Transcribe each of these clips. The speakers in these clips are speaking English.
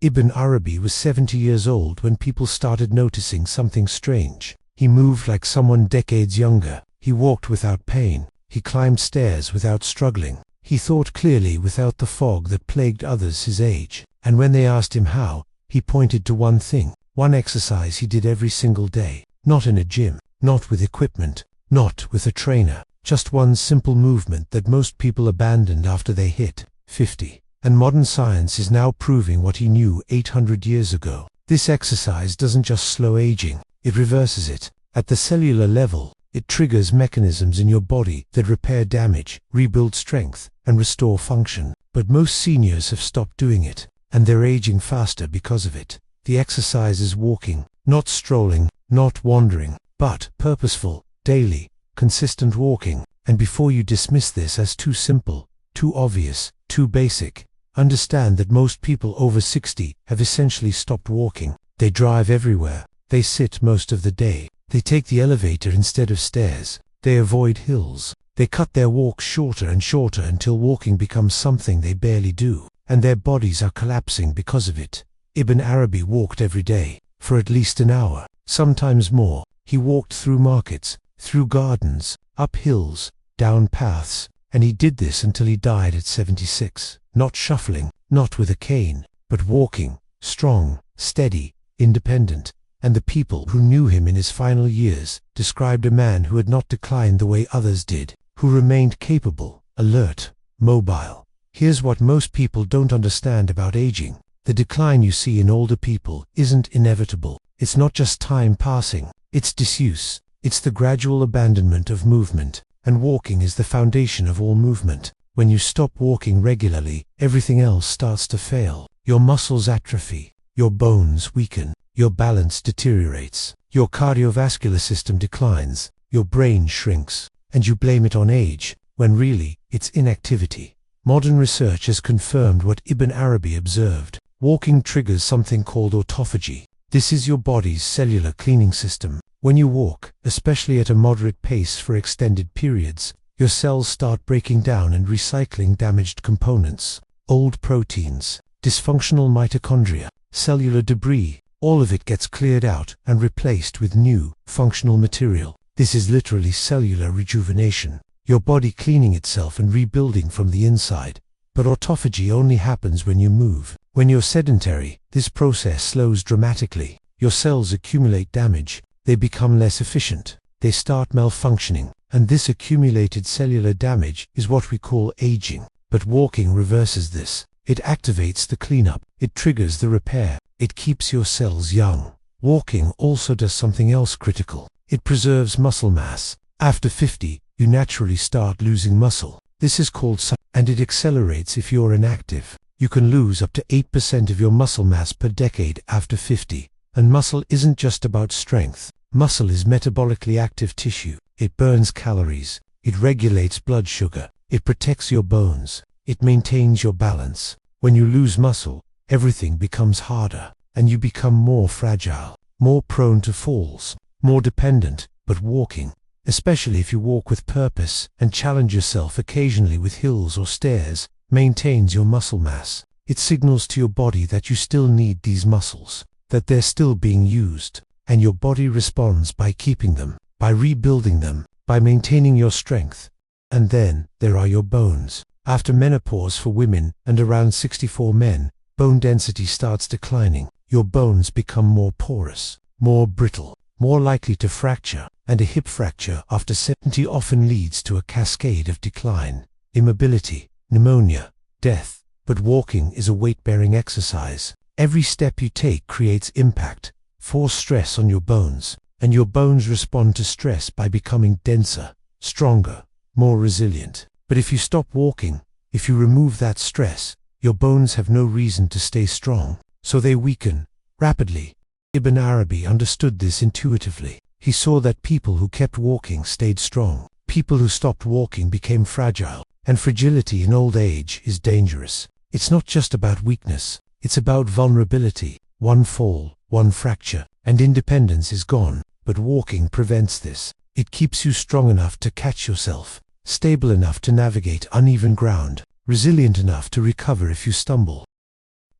Ibn Arabi was 70 years old when people started noticing something strange. He moved like someone decades younger. He walked without pain. He climbed stairs without struggling. He thought clearly without the fog that plagued others his age. And when they asked him how, he pointed to one thing, one exercise he did every single day. Not in a gym, not with equipment, not with a trainer. Just one simple movement that most people abandoned after they hit 50. And modern science is now proving what he knew 800 years ago. This exercise doesn't just slow aging, it reverses it. At the cellular level, it triggers mechanisms in your body that repair damage, rebuild strength, and restore function. But most seniors have stopped doing it, and they're aging faster because of it. The exercise is walking, not strolling, not wandering, but purposeful, daily, consistent walking. And before you dismiss this as too simple, too obvious, too basic, understand that most people over 60 have essentially stopped walking. They drive everywhere. They sit most of the day. They take the elevator instead of stairs. They avoid hills. They cut their walks shorter and shorter until walking becomes something they barely do, and their bodies are collapsing because of it. Ibn Arabi walked every day, for at least an hour, sometimes more. He walked through markets, through gardens, up hills, down paths, and he did this until he died at 76. Not shuffling, not with a cane, but walking, strong, steady, independent. And the people who knew him in his final years described a man who had not declined the way others did, who remained capable, alert, mobile. Here's what most people don't understand about aging. The decline you see in older people isn't inevitable. It's not just time passing, it's disuse. It's the gradual abandonment of movement, and walking is the foundation of all movement. When you stop walking regularly, everything else starts to fail. Your muscles atrophy, your bones weaken, your balance deteriorates, your cardiovascular system declines, your brain shrinks, and you blame it on age, when really, it's inactivity. Modern research has confirmed what Ibn Arabi observed. Walking triggers something called autophagy. This is your body's cellular cleaning system. When you walk, especially at a moderate pace for extended periods, your cells start breaking down and recycling damaged components. Old proteins, dysfunctional mitochondria, cellular debris, all of it gets cleared out and replaced with new, functional material. This is literally cellular rejuvenation, your body cleaning itself and rebuilding from the inside. But autophagy only happens when you move. When you're sedentary, this process slows dramatically. Your cells accumulate damage, they become less efficient, they start malfunctioning, and this accumulated cellular damage is what we call aging. But walking reverses this. It activates the cleanup, it triggers the repair, it keeps your cells young. Walking also does something else critical. It preserves muscle mass. After 50, you naturally start losing muscle. This is called and it accelerates if you're inactive. You can lose up to 8% of your muscle mass per decade after 50. And muscle isn't just about strength. Muscle is metabolically active tissue. It burns calories. It regulates blood sugar. It protects your bones. It maintains your balance. When you lose muscle, everything becomes harder, and you become more fragile, more prone to falls, more dependent. But walking, especially if you walk with purpose and challenge yourself occasionally with hills or stairs, maintains your muscle mass. It signals to your body that you still need these muscles, that they're still being used, and your body responds by keeping them, by rebuilding them, by maintaining your strength. And then, there are your bones. After menopause for women and around 64 men, bone density starts declining. Your bones become more porous, more brittle, more likely to fracture, and a hip fracture after 70 often leads to a cascade of decline, immobility, pneumonia, death. But walking is a weight-bearing exercise. Every step you take creates impact, force stress on your bones, and your bones respond to stress by becoming denser, stronger, more resilient. But if you stop walking, if you remove that stress, your bones have no reason to stay strong, so they weaken rapidly. Ibn Arabi understood this intuitively. He saw that people who kept walking stayed strong. People who stopped walking became fragile, and fragility in old age is dangerous. It's not just about weakness, it's about vulnerability. One fall, one fracture, and independence is gone. But walking prevents this. It keeps you strong enough to catch yourself, stable enough to navigate uneven ground, resilient enough to recover if you stumble.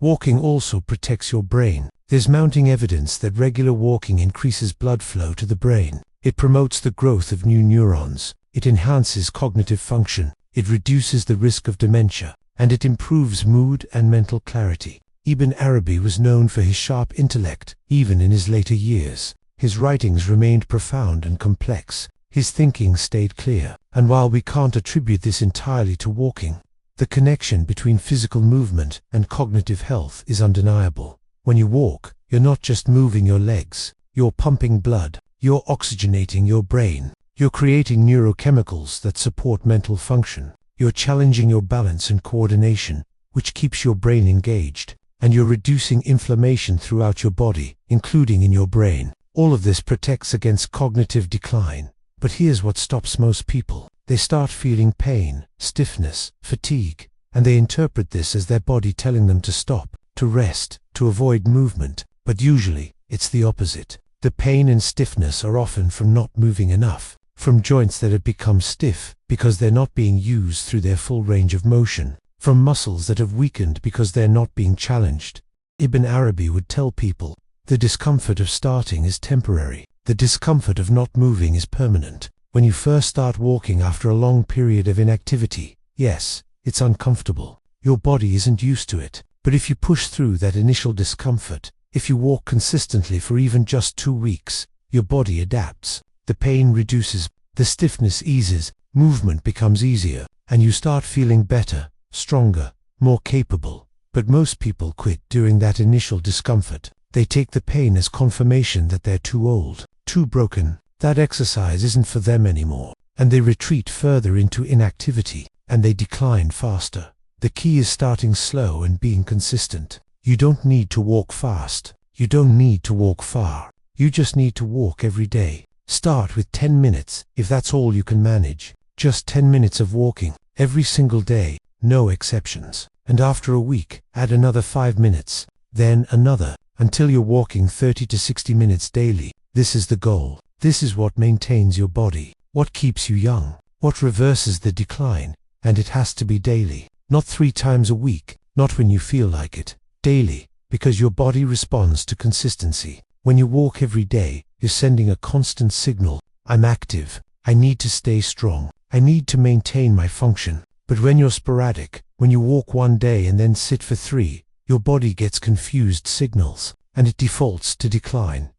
Walking also protects your brain. There's mounting evidence that regular walking increases blood flow to the brain. It promotes the growth of new neurons. It enhances cognitive function. It reduces the risk of dementia. And it improves mood and mental clarity. Ibn Arabi was known for his sharp intellect, even in his later years. His writings remained profound and complex. His thinking stayed clear. And while we can't attribute this entirely to walking, the connection between physical movement and cognitive health is undeniable. When you walk, you're not just moving your legs, you're pumping blood, you're oxygenating your brain, you're creating neurochemicals that support mental function, you're challenging your balance and coordination, which keeps your brain engaged, and you're reducing inflammation throughout your body, including in your brain. All of this protects against cognitive decline. But here's what stops most people. They start feeling pain, stiffness, fatigue, and they interpret this as their body telling them to stop, to rest, to avoid movement. But usually, it's the opposite. The pain and stiffness are often from not moving enough, from joints that have become stiff because they're not being used through their full range of motion, from muscles that have weakened because they're not being challenged. Ibn Arabi would tell people, the discomfort of starting is temporary. The discomfort of not moving is permanent. When you first start walking after a long period of inactivity, yes, it's uncomfortable. Your body isn't used to it. But if you push through that initial discomfort, if you walk consistently for even just 2 weeks, your body adapts. The pain reduces, the stiffness eases, movement becomes easier, and you start feeling better, stronger, more capable. But most people quit during that initial discomfort. They take the pain as confirmation that they're too old, too broken, that exercise isn't for them anymore, and they retreat further into inactivity, and they decline faster. The key is starting slow and being consistent. You don't need to walk fast. You don't need to walk far. You just need to walk every day. Start with 10 minutes, if that's all you can manage. Just 10 minutes of walking, every single day, no exceptions. And after a week, add another 5 minutes, then another, until you're walking 30 to 60 minutes daily. This is the goal. This is what maintains your body, what keeps you young, what reverses the decline, and it has to be daily, not 3 times a week, not when you feel like it, daily, because your body responds to consistency. When you walk every day, you're sending a constant signal. I'm active. I need to stay strong. I need to maintain my function. But when you're sporadic, when you walk one day and then sit for 3, your body gets confused signals, and it defaults to decline.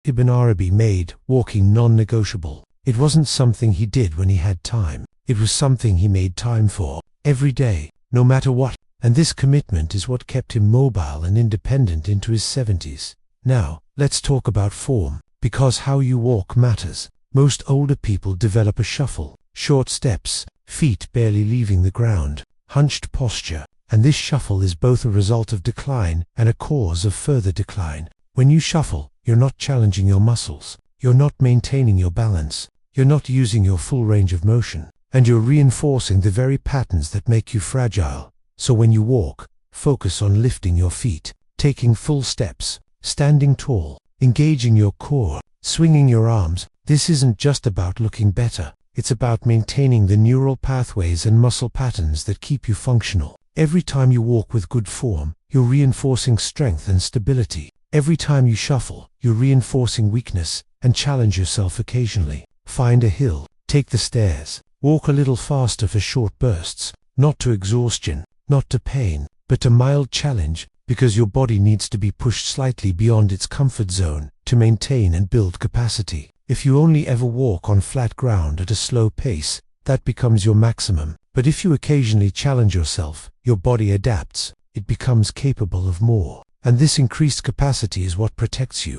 Ibn Arabi made walking non-negotiable. It wasn't something he did when he had time. It was something he made time for, every day, no matter what. And this commitment is what kept him mobile and independent into his 70s. Now, let's talk about form, because how you walk matters. Most older people develop a shuffle, short steps, feet barely leaving the ground, hunched posture, and this shuffle is both a result of decline and a cause of further decline. When you shuffle, you're not challenging your muscles, you're not maintaining your balance, you're not using your full range of motion, and you're reinforcing the very patterns that make you fragile. So when you walk, focus on lifting your feet, taking full steps, standing tall, engaging your core, swinging your arms. This isn't just about looking better. It's about maintaining the neural pathways and muscle patterns that keep you functional. Every time you walk with good form, you're reinforcing strength and stability. Every time you shuffle, you're reinforcing weakness, and challenge yourself occasionally. Find a hill, take the stairs, walk a little faster for short bursts, not to exhaustion, not to pain, but to mild challenge, because your body needs to be pushed slightly beyond its comfort zone to maintain and build capacity. If you only ever walk on flat ground at a slow pace, that becomes your maximum. But if you occasionally challenge yourself, your body adapts, it becomes capable of more. And this increased capacity is what protects you.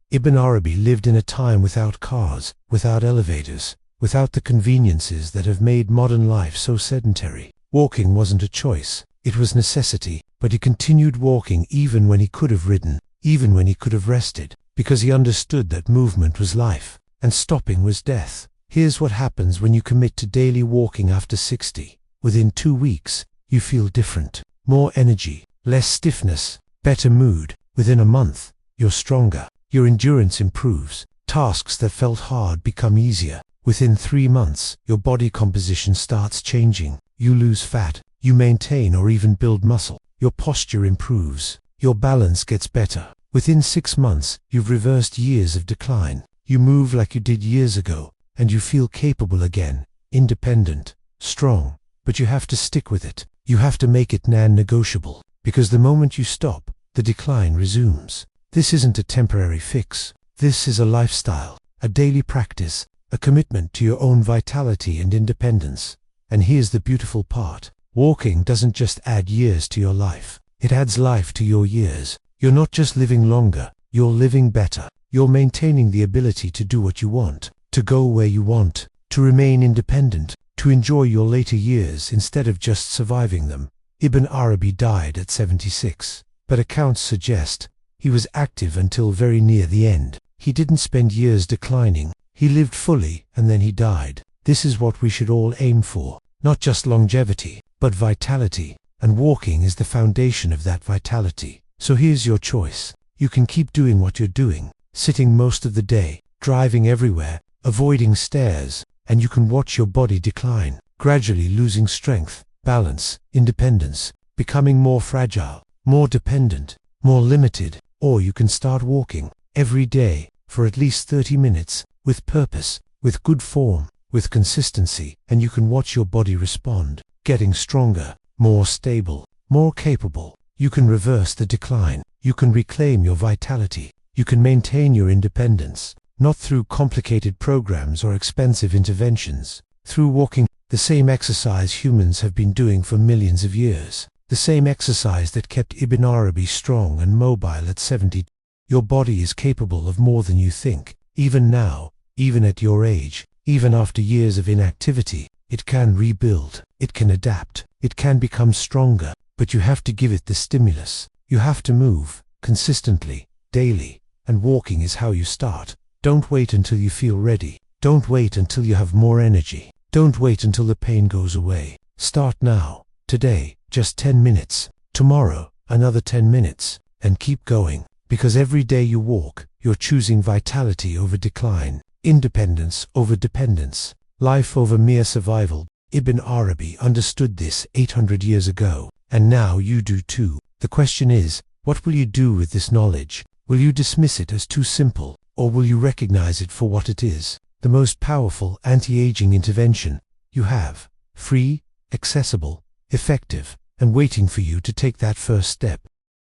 Ibn Arabi lived in a time without cars, without elevators, without the conveniences that have made modern life so sedentary. Walking wasn't a choice, it was necessity, but he continued walking even when he could have ridden, even when he could have rested, because he understood that movement was life, and stopping was death. Here's what happens when you commit to daily walking after 60. Within 2 weeks, you feel different. More energy, less stiffness, better mood. Within a month, you're stronger. Your endurance improves. Tasks that felt hard become easier. Within 3 months, your body composition starts changing. You lose fat. You maintain or even build muscle. your posture improves, your balance gets better. Within 6 months, you've reversed years of decline. You move like you did years ago, and you feel capable again, independent, strong. But you have to stick with it. You have to make it non-negotiable, because the moment you stop, the decline resumes. This isn't a temporary fix. This is a lifestyle, a daily practice, a commitment to your own vitality and independence. And here's the beautiful part. Walking doesn't just add years to your life. It adds life to your years. You're not just living longer, you're living better. You're maintaining the ability to do what you want, to go where you want, to remain independent, to enjoy your later years instead of just surviving them. Ibn Arabi died at 76, but accounts suggest he was active until very near the end. He didn't spend years declining. He lived fully and then he died. This is what we should all aim for. Not just longevity, but vitality. And walking is the foundation of that vitality. So here's your choice. You can keep doing what you're doing, sitting most of the day, driving everywhere, avoiding stairs, and you can watch your body decline, gradually losing strength, balance, independence, becoming more fragile, more dependent, more limited. Or you can start walking every day for at least 30 minutes, with purpose, with good form, with consistency, and you can watch your body respond, getting stronger, more stable, more capable. You can reverse the decline. You can reclaim your vitality. You can maintain your independence, not through complicated programs or expensive interventions, through walking, the same exercise humans have been doing for millions of years, the same exercise that kept Ibn Arabi strong and mobile at 70. Your body is capable of more than you think. Even now, even at your age, even after years of inactivity, it can rebuild, it can adapt, it can become stronger, but you have to give it the stimulus. You have to move, consistently, daily, and walking is how you start. Don't wait until you feel ready. Don't wait until you have more energy. Don't wait until the pain goes away. Start now, today, just 10 minutes, tomorrow, another 10 minutes, and keep going, because every day you walk, you're choosing vitality over decline, independence over dependence, life over mere survival. Ibn Arabi understood this 800 years ago, and now you do too. The question is, what will you do with this knowledge? Will you dismiss it as too simple, or will you recognize it for what it is? The most powerful anti-aging intervention you have, free, accessible, effective, and waiting for you to take that first step.